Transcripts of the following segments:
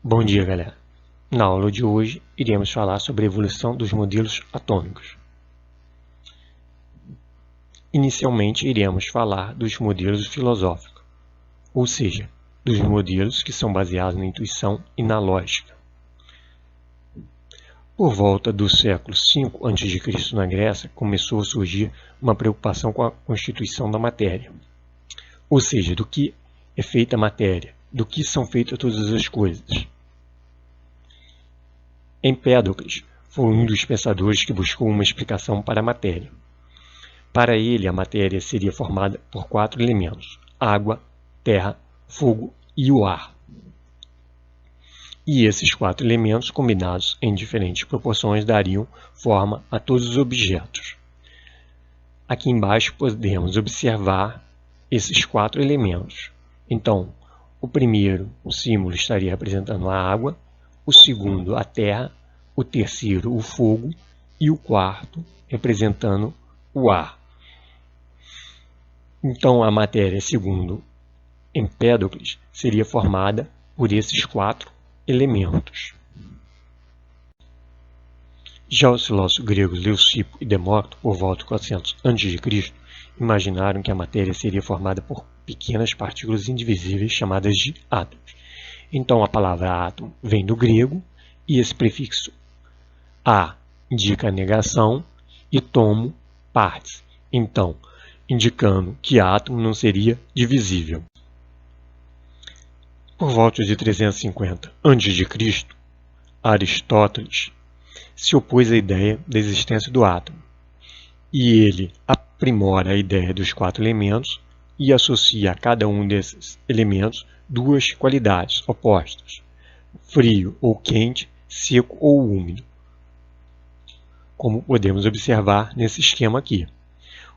Bom dia, galera. Na aula de hoje, iremos falar sobre a evolução dos modelos atômicos. Inicialmente, iremos falar dos modelos filosóficos, ou seja, dos modelos que são baseados na intuição e na lógica. Por volta do século V a.C., na Grécia, começou a surgir uma preocupação com a constituição da matéria, ou seja, do que é feita a matéria, do que são feitas todas as coisas. Empédocles foi um dos pensadores que buscou uma explicação para a matéria. Para ele, a matéria seria formada por 4 elementos: água, terra, fogo e o ar. E esses 4 elementos, combinados em diferentes proporções, dariam forma a todos os objetos. Aqui embaixo podemos observar esses 4 elementos. Então, o primeiro, o símbolo, estaria representando a água, o segundo, a terra, o terceiro, o fogo, e o quarto, representando o ar. Então, a matéria, segundo Empédocles, seria formada por esses 4 elementos. Já os filósofos gregos Leucipo e Demócrito, por volta de 400 a.C., imaginaram que a matéria seria formada por pequenas partículas indivisíveis chamadas de átomos. Então, a palavra átomo vem do grego e esse prefixo a indica a negação e tomo, partes. Então, indicando que átomo não seria divisível. Por volta de 350 a.C., Aristóteles se opôs à ideia da existência do átomo, e ele aprimora a ideia dos 4 elementos e associa a cada um desses elementos 2 qualidades opostas: frio ou quente, seco ou úmido. Como podemos observar nesse esquema aqui.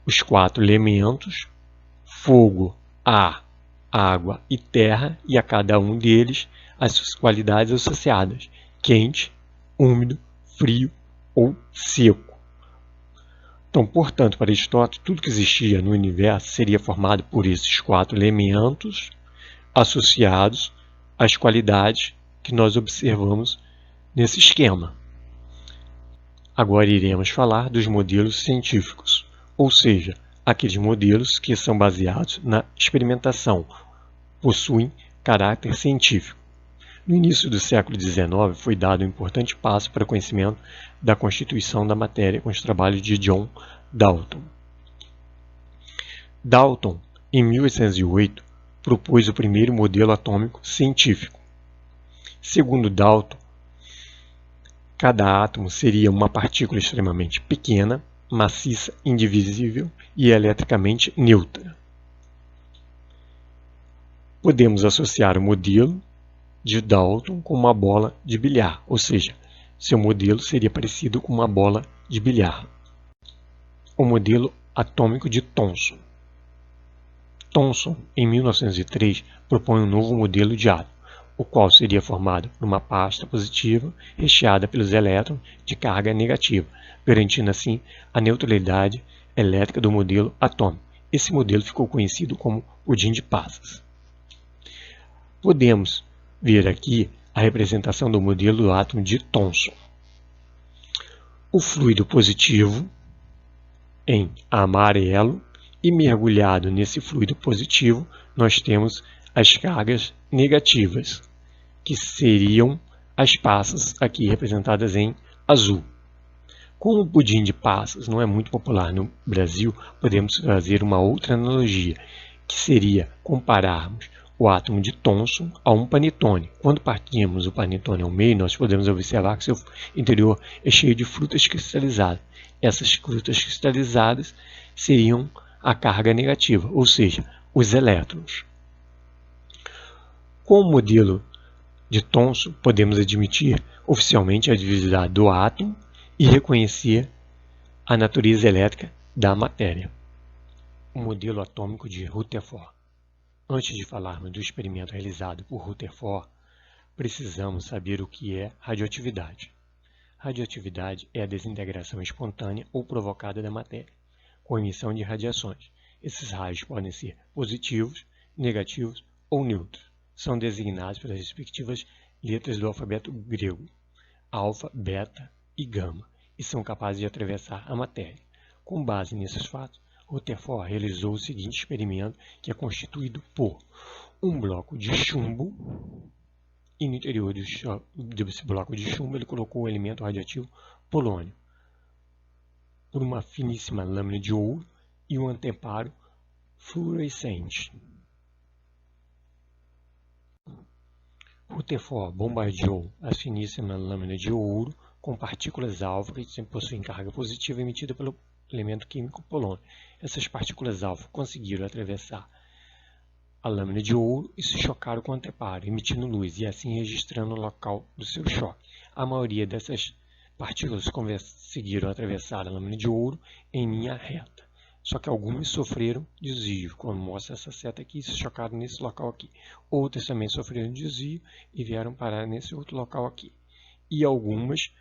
Os 4 elementos, fogo, ar, água e terra, e a cada um deles as suas qualidades associadas: quente, úmido, frio ou seco. Então, portanto, para Aristóteles, tudo que existia no universo seria formado por esses 4 elementos associados às qualidades que nós observamos nesse esquema. Agora iremos falar dos modelos científicos, ou seja, aqueles modelos que são baseados na experimentação, possuem caráter científico. No início do século XIX foi dado um importante passo para o conhecimento da constituição da matéria com os trabalhos de John Dalton. Dalton, em 1808, propôs o primeiro modelo atômico científico. Segundo Dalton, cada átomo seria uma partícula extremamente pequena, maciça, indivisível e eletricamente neutra. Podemos associar o modelo de Dalton com uma bola de bilhar, ou seja, seu modelo seria parecido com uma bola de bilhar. O modelo atômico de Thomson. Thomson, em 1903, propõe um novo modelo de átomo, o qual seria formado por uma pasta positiva recheada pelos elétrons de carga negativa, garantindo assim a neutralidade elétrica do modelo atômico. Esse modelo ficou conhecido como pudim de passas. Podemos ver aqui a representação do modelo do átomo de Thomson. O fluido positivo em amarelo, e mergulhado nesse fluido positivo nós temos as cargas negativas, que seriam as passas aqui representadas em azul. Como o pudim de passas não é muito popular no Brasil, podemos fazer uma outra analogia, que seria compararmos o átomo de Thomson a um panetone. Quando partimos o panetone ao meio, nós podemos observar que seu interior é cheio de frutas cristalizadas. Essas frutas cristalizadas seriam a carga negativa, ou seja, os elétrons. Com o modelo de Thomson, podemos admitir oficialmente a divisibilidade do átomo e reconhecer a natureza elétrica da matéria. O modelo atômico de Rutherford. Antes de falarmos do experimento realizado por Rutherford, precisamos saber o que é radioatividade. Radioatividade é a desintegração espontânea ou provocada da matéria, com emissão de radiações. Esses raios podem ser positivos, negativos ou neutros. São designados pelas respectivas letras do alfabeto grego, alfa, beta e gama, e são capazes de atravessar a matéria. Com base nesses fatos, Rutherford realizou o seguinte experimento, que é constituído por um bloco de chumbo, e no interior desse bloco de chumbo ele colocou o elemento radioativo polônio, por uma finíssima lâmina de ouro e um anteparo fluorescente. Rutherford bombardeou a finíssima lâmina de ouro com partículas alfa que possuem carga positiva emitida pelo elemento químico polônio. Essas partículas alfa conseguiram atravessar a lâmina de ouro e se chocaram com o anteparo, emitindo luz e assim registrando o local do seu choque. A maioria dessas partículas conseguiram atravessar a lâmina de ouro em linha reta. Só que algumas sofreram desvio, como mostra essa seta aqui, e se chocaram nesse local aqui. Outras também sofreram desvio e vieram parar nesse outro local aqui. E algumas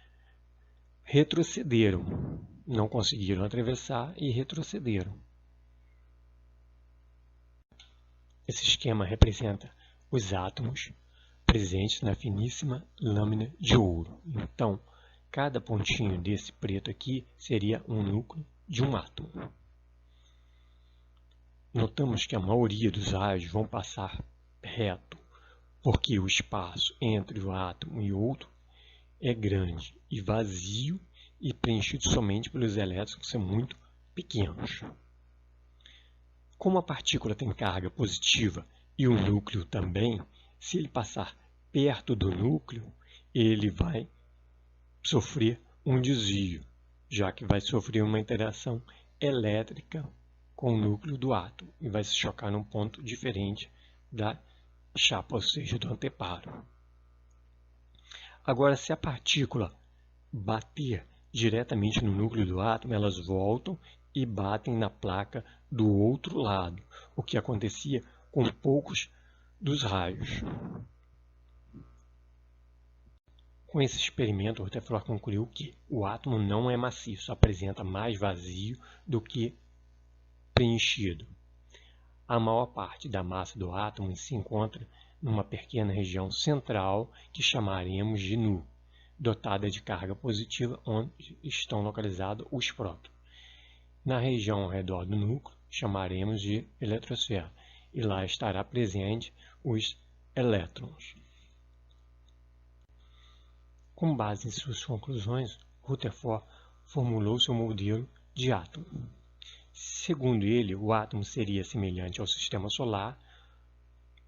retrocederam, não conseguiram atravessar e retrocederam. Esse esquema representa os átomos presentes na finíssima lâmina de ouro. Então, cada pontinho desse preto aqui seria um núcleo de um átomo. Notamos que a maioria dos raios vão passar reto, porque o espaço entre o átomo e outro é grande e vazio e preenchido somente pelos elétrons que são muito pequenos. Como a partícula tem carga positiva e o núcleo também, se ele passar perto do núcleo, ele vai sofrer um desvio, já que vai sofrer uma interação elétrica com o núcleo do átomo e vai se chocar num ponto diferente da chapa, ou seja, do anteparo. Agora, se a partícula bater diretamente no núcleo do átomo, elas voltam e batem na placa do outro lado, o que acontecia com poucos dos raios. Com esse experimento, Rutherford concluiu que o átomo não é maciço, apresenta mais vazio do que preenchido. A maior parte da massa do átomo se encontra numa pequena região central que chamaremos de núcleo, dotada de carga positiva, onde estão localizados os prótons. Na região ao redor do núcleo, chamaremos de eletrosfera, e lá estará presente os elétrons. Com base em suas conclusões, Rutherford formulou seu modelo de átomo. Segundo ele, o átomo seria semelhante ao sistema solar,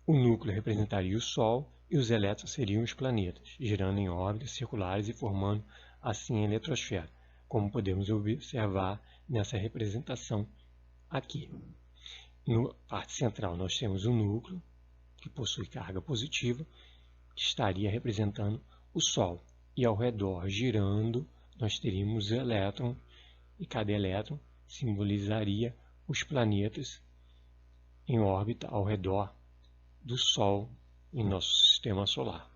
o núcleo representaria o Sol e os elétrons seriam os planetas, girando em órbitas circulares e formando assim a eletrosfera, como podemos observar nessa representação aqui. Na parte central nós temos o núcleo, que possui carga positiva, que estaria representando o Sol, e ao redor, girando, nós teríamos o elétron, e cada elétron simbolizaria os planetas em órbita ao redor do Sol em nosso sistema solar.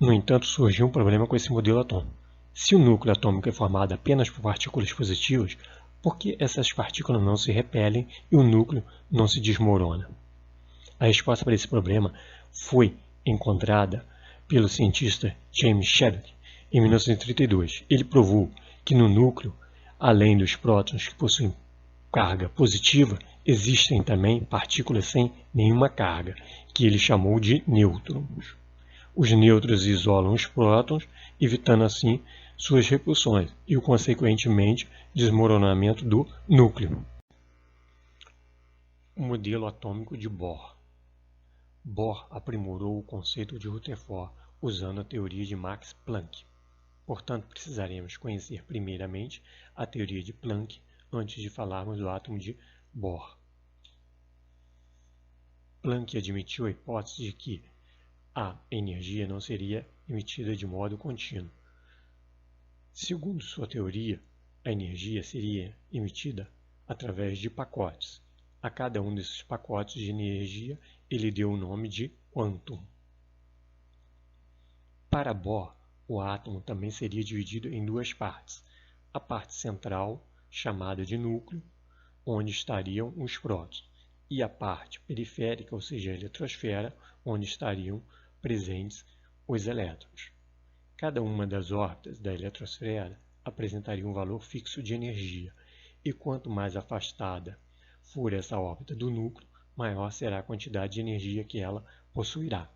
No entanto, surgiu um problema com esse modelo atômico. Se o núcleo atômico é formado apenas por partículas positivas, por que essas partículas não se repelem e o núcleo não se desmorona? A resposta para esse problema foi encontrada pelo cientista James Chadwick em 1932. Ele provou que no núcleo, além dos prótons que possuem carga positiva, existem também partículas sem nenhuma carga, que ele chamou de nêutrons. Os nêutrons isolam os prótons, evitando assim suas repulsões e o consequentemente desmoronamento do núcleo. O modelo atômico de Bohr. Bohr aprimorou o conceito de Rutherford usando a teoria de Max Planck. Portanto, precisaremos conhecer primeiramente a teoria de Planck antes de falarmos do átomo de Bohr. Planck admitiu a hipótese de que a energia não seria emitida de modo contínuo. Segundo sua teoria, a energia seria emitida através de pacotes. A cada um desses pacotes de energia, ele deu o nome de quantum. Para Bohr, o átomo também seria dividido em duas partes. A parte central, chamada de núcleo, onde estariam os prótons, e a parte periférica, ou seja, a eletrosfera, onde estariam presentes os elétrons. Cada uma das órbitas da eletrosfera apresentaria um valor fixo de energia, e quanto mais afastada for essa órbita do núcleo, maior será a quantidade de energia que ela possuirá.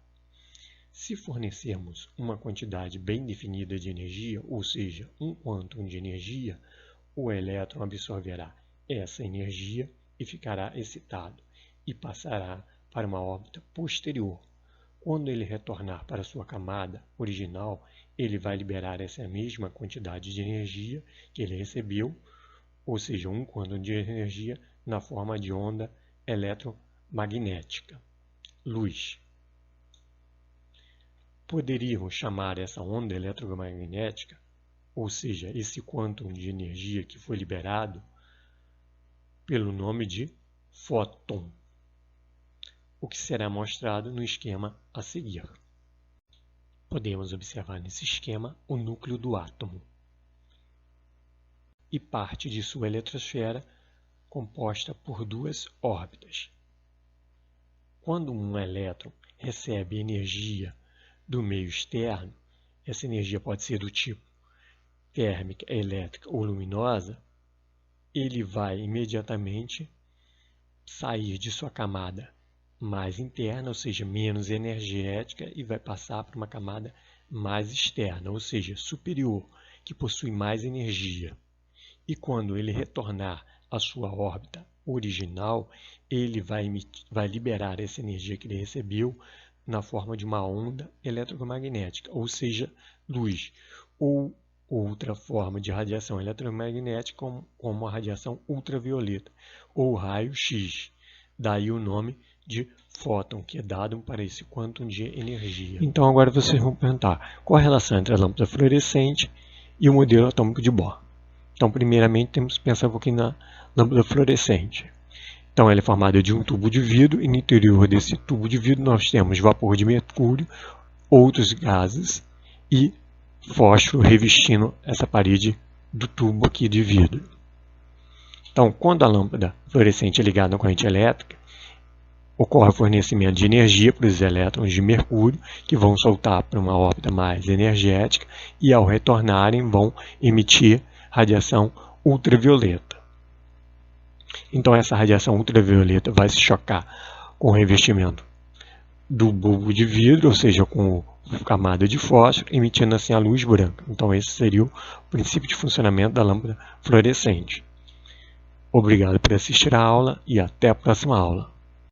Se fornecermos uma quantidade bem definida de energia, ou seja, um quantum de energia, o elétron absorverá essa energia e ficará excitado e passará para uma órbita posterior. Quando ele retornar para sua camada original, ele vai liberar essa mesma quantidade de energia que ele recebeu, ou seja, um quantum de energia na forma de onda eletromagnética, luz. Poderíamos chamar essa onda eletromagnética, ou seja, esse quantum de energia que foi liberado, pelo nome de fóton, o que será mostrado no esquema a seguir. Podemos observar nesse esquema o núcleo do átomo e parte de sua eletrosfera composta por duas órbitas. Quando um elétron recebe energia do meio externo, essa energia pode ser do tipo térmica, elétrica ou luminosa, ele vai imediatamente sair de sua camada mais interna, ou seja, menos energética, e vai passar para uma camada mais externa, ou seja, superior, que possui mais energia. E quando ele retornar à sua órbita original, ele vai liberar essa energia que ele recebeu na forma de uma onda eletromagnética, ou seja, luz, ou outra forma de radiação eletromagnética, como a radiação ultravioleta, ou raio-x. Daí o nome de fóton, que é dado para esse quantum de energia. Então agora vocês vão perguntar qual a relação entre a lâmpada fluorescente e o modelo atômico de Bohr. Então, primeiramente, temos que pensar um pouquinho na lâmpada fluorescente. Então, ela é formada de um tubo de vidro, e no interior desse tubo de vidro nós temos vapor de mercúrio, outros gases e fósforo revestindo essa parede do tubo aqui de vidro. Então, quando a lâmpada fluorescente é ligada à corrente elétrica, ocorre o fornecimento de energia para os elétrons de mercúrio, que vão soltar para uma órbita mais energética e, ao retornarem, vão emitir radiação ultravioleta. Então, essa radiação ultravioleta vai se chocar com o revestimento do bulbo de vidro, ou seja, com a camada de fósforo, emitindo assim a luz branca. Então, esse seria o princípio de funcionamento da lâmpada fluorescente. Obrigado por assistir a aula e até a próxima aula.